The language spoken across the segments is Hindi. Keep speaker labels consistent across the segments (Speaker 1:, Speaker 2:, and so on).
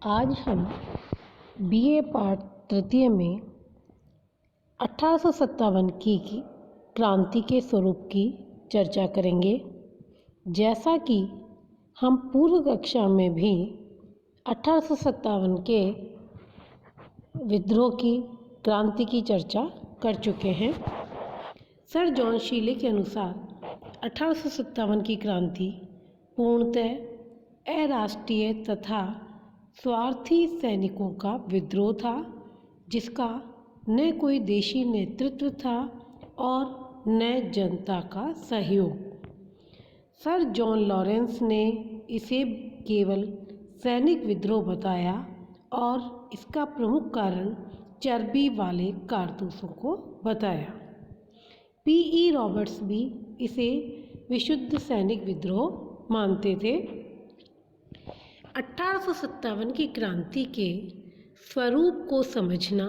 Speaker 1: आज हम बीए पाठ तृतीय में 1857 की क्रांति के स्वरूप की चर्चा करेंगे। जैसा कि हम पूर्व कक्षा में भी 1857 के विद्रोह की क्रांति की चर्चा कर चुके हैं। सर जॉन शीले के अनुसार 1857 की क्रांति पूर्णतः अराष्ट्रीय तथा स्वार्थी सैनिकों का विद्रोह था, जिसका न कोई देशी नेतृत्व था और न जनता का सहयोग। सर जॉन लॉरेंस ने इसे केवल सैनिक विद्रोह बताया और इसका प्रमुख कारण चर्बी वाले कारतूसों को बताया। पी.ई. रॉबर्ट्स भी इसे विशुद्ध सैनिक विद्रोह मानते थे। 1857 की क्रांति के स्वरूप को समझना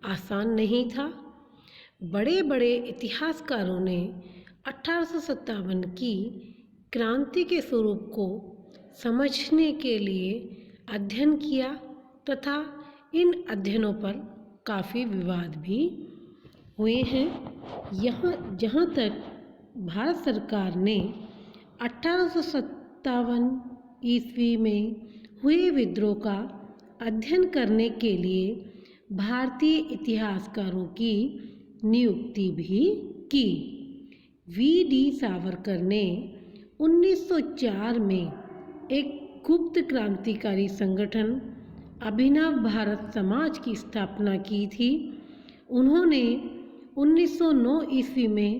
Speaker 1: आसान नहीं था। बड़े बड़े इतिहासकारों ने 1857 की क्रांति के स्वरूप को समझने के लिए अध्ययन किया तथा इन अध्ययनों पर काफ़ी विवाद भी हुए हैं। जहाँ तक भारत सरकार ने 1857 ईस्वी में हुए विद्रोह का अध्ययन करने के लिए भारतीय इतिहासकारों की नियुक्ति भी की। वी.डी. सावरकर ने 1904 में एक गुप्त क्रांतिकारी संगठन अभिनव भारत समाज की स्थापना की थी। उन्होंने 1909 ईस्वी में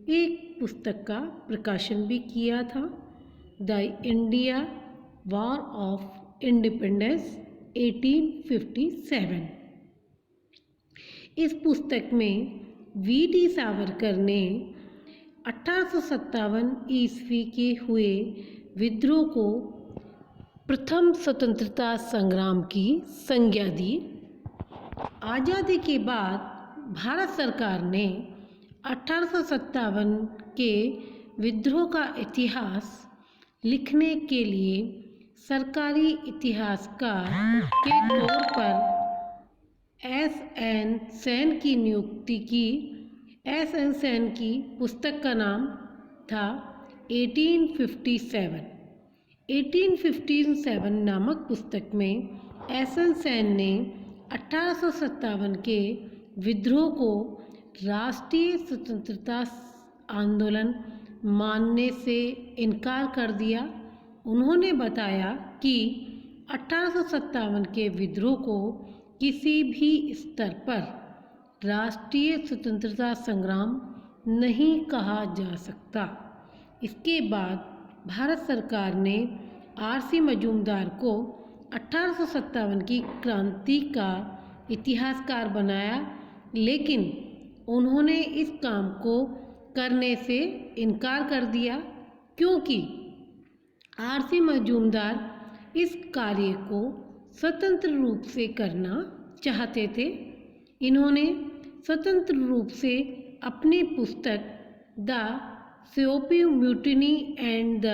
Speaker 1: एक पुस्तक का प्रकाशन भी किया था, the India war of independence 1857। इस पुस्तक में वी.डी. सावरकर ने 1857 ईस्वी के हुए विद्रोह को प्रथम स्वतंत्रता संग्राम की संज्ञा दी। आज़ादी के बाद भारत सरकार ने 1857 के विद्रोह का इतिहास लिखने के लिए सरकारी इतिहासकार के तौर पर एस.एन. सेन की नियुक्ति की। एस.एन. सेन की पुस्तक का नाम था 1857। 1857 नामक पुस्तक में एस.एन. सेन ने 1857 के विद्रोह को राष्ट्रीय स्वतंत्रता आंदोलन मानने से इनकार कर दिया। उन्होंने बताया कि 1857 के विद्रोह को किसी भी स्तर पर राष्ट्रीय स्वतंत्रता संग्राम नहीं कहा जा सकता। इसके बाद भारत सरकार ने आर.सी. मजूमदार को 1857 की क्रांति का इतिहासकार बनाया, लेकिन उन्होंने इस काम को करने से इनकार कर दिया क्योंकि आर.सी. मजूमदार इस कार्य को स्वतंत्र रूप से करना चाहते थे। इन्होंने स्वतंत्र रूप से अपनी पुस्तक the COP mutiny and the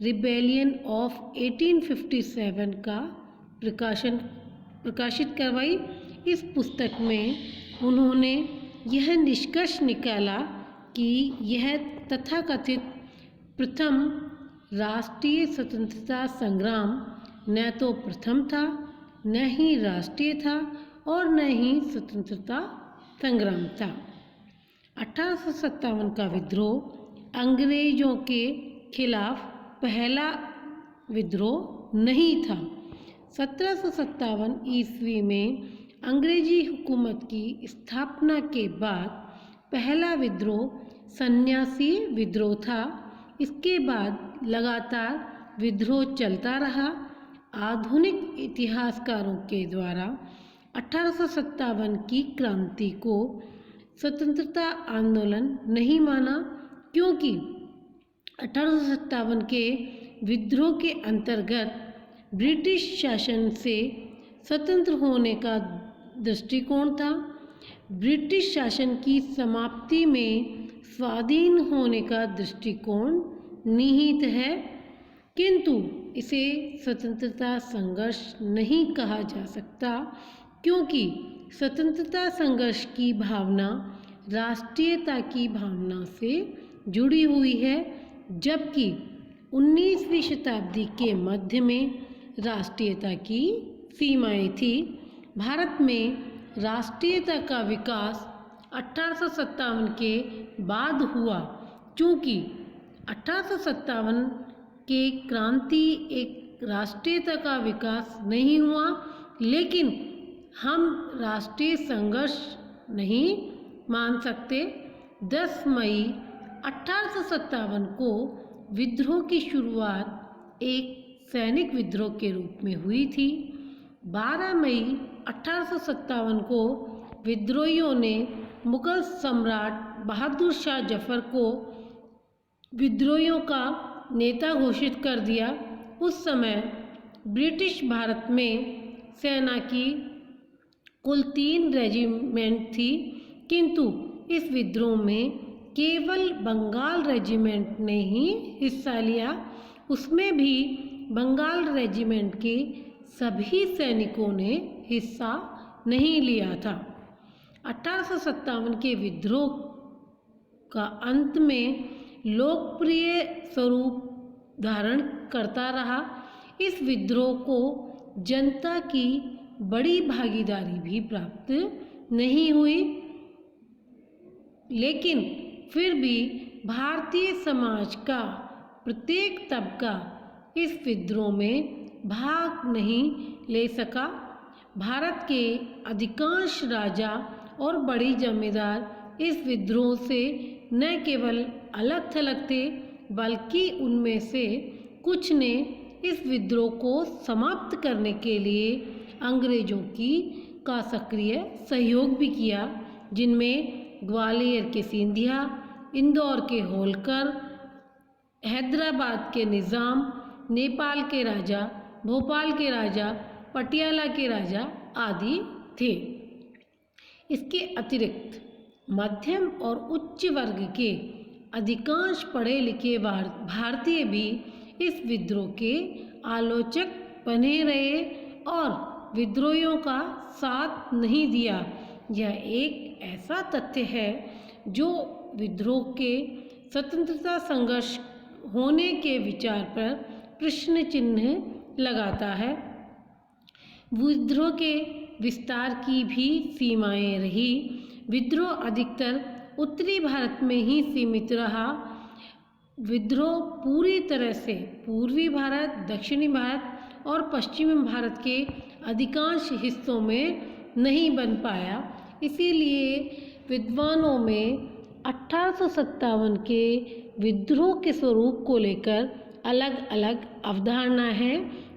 Speaker 1: rebellion of 1857 का प्रकाशित करवाई। इस पुस्तक में उन्होंने यह निष्कर्ष निकाला कि यह तथाकथित प्रथम राष्ट्रीय स्वतंत्रता संग्राम न तो प्रथम था, न ही राष्ट्रीय था और न ही स्वतंत्रता संग्राम था। 1857 का विद्रोह अंग्रेजों के खिलाफ पहला विद्रोह नहीं था। 1757 ईस्वी में अंग्रेजी हुकूमत की स्थापना के बाद पहला विद्रोह सन्यासी विद्रोह था। इसके बाद लगातार विद्रोह चलता रहा। आधुनिक इतिहासकारों के द्वारा 1857 की क्रांति को स्वतंत्रता आंदोलन नहीं माना क्योंकि 1857 के विद्रोह के अंतर्गत ब्रिटिश शासन से स्वतंत्र होने का दृष्टिकोण था। ब्रिटिश शासन की समाप्ति में स्वाधीन होने का दृष्टिकोण निहित है, किंतु इसे स्वतंत्रता संघर्ष नहीं कहा जा सकता, क्योंकि स्वतंत्रता संघर्ष की भावना राष्ट्रीयता की भावना से जुड़ी हुई है, जबकि 19वीं शताब्दी के मध्य में राष्ट्रीयता की सीमाएं थी। भारत में राष्ट्रीयता का विकास 1857 के बाद हुआ। चूँकि 1857 के क्रांति एक राष्ट्रीयता का विकास नहीं हुआ, लेकिन हम राष्ट्रीय संघर्ष नहीं मान सकते। 10 मई 1857 को विद्रोह की शुरुआत एक सैनिक विद्रोह के रूप में हुई थी। 12 मई 1857 को विद्रोहियों ने मुगल सम्राट बहादुर शाह जफर को विद्रोहियों का नेता घोषित कर दिया। उस समय ब्रिटिश भारत में सेना की कुल 3 रेजिमेंट थी, किंतु इस विद्रोह में केवल बंगाल रेजिमेंट ने ही हिस्सा लिया। उसमें भी बंगाल रेजिमेंट के सभी सैनिकों ने हिस्सा नहीं लिया था। 1857 के विद्रोह का अंत में लोकप्रिय स्वरूप धारण करता रहा। इस विद्रोह को जनता की बड़ी भागीदारी भी प्राप्त नहीं हुई, लेकिन फिर भी भारतीय समाज का प्रत्येक तबका इस विद्रोह में भाग नहीं ले सका। भारत के अधिकांश राजा और बड़ी जमींदार इस विद्रोह से न केवल अलग थलग थे, बल्कि उनमें से कुछ ने इस विद्रोह को समाप्त करने के लिए अंग्रेजों का सक्रिय सहयोग भी किया, जिनमें ग्वालियर के सिंधिया, इंदौर के होलकर, हैदराबाद के निज़ाम, नेपाल के राजा, भोपाल के राजा, पटियाला के राजा आदि थे। इसके अतिरिक्त मध्यम और उच्च वर्ग के अधिकांश पढ़े लिखे भारतीय भी इस विद्रोह के आलोचक बने रहे और विद्रोहियों का साथ नहीं दिया। यह एक ऐसा तथ्य है जो विद्रोह के स्वतंत्रता संघर्ष होने के विचार पर प्रश्न चिन्ह लगाता है। विद्रोह के विस्तार की भी सीमाएं रही। विद्रोह अधिकतर उत्तरी भारत में ही सीमित रहा। विद्रोह पूरी तरह से पूर्वी भारत, दक्षिणी भारत और पश्चिमी भारत के अधिकांश हिस्सों में नहीं बन पाया। इसीलिए विद्वानों में 1857 के विद्रोह के स्वरूप को लेकर अलग अलग अवधारणा है,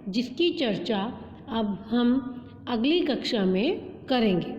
Speaker 1: जिसकी चर्चा अब हम अगली कक्षा में करेंगे।